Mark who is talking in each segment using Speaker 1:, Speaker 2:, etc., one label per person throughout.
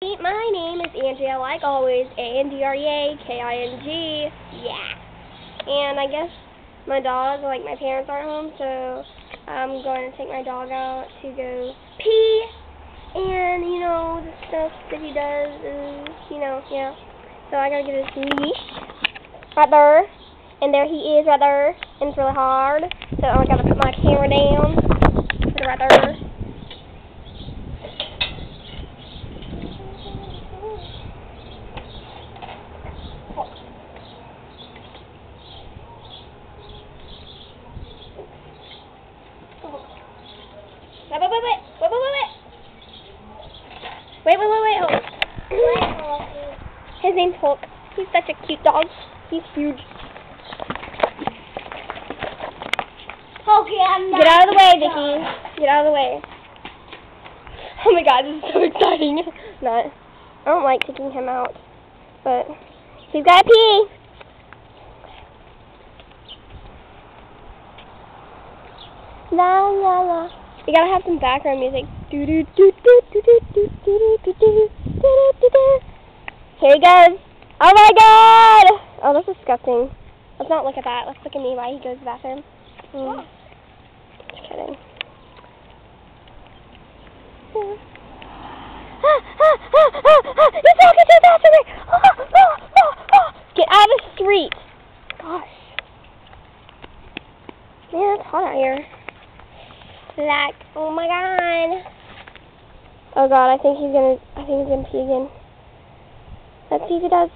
Speaker 1: My name is Andrea, like always, Andreaking. Yeah. And I guess my dog, like my parents aren't home, so I'm going to take my dog out to go pee. And, the stuff that he does is, yeah. So I gotta get his leash right there. And there he is right there. And it's really hard. So I gotta put my camera down. Put it right there. Wait. Hold. His name's Hulk. He's such a cute dog. He's huge.
Speaker 2: Okay, I'm not.
Speaker 1: Get out of the way, Vicky. Get out of the way. Oh my God, this is so exciting. Not. I don't like taking him out, but he's gotta pee. La la la. You gotta have some background music. Do do do do do do do do do do do do. Here he goes. Oh my God! Oh, that's disgusting. Let's not look at that. Let's look at me while he goes to the bathroom. Just kidding. He's walking to the bathroom. Get out of the street. Gosh. Man, it's hot out here. Like, oh my God. Oh God, I think he's gonna pee again. Let's see if he does.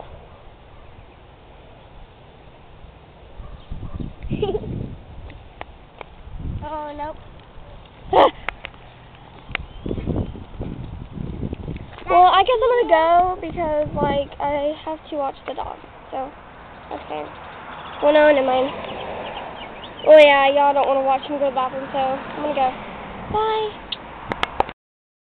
Speaker 2: Oh, nope.
Speaker 1: Well, I guess I'm gonna go because, I have to watch the dog. So, okay. Well, no, never mind. Oh yeah, y'all don't want to watch him go to the bathroom, so I'm gonna go. Bye.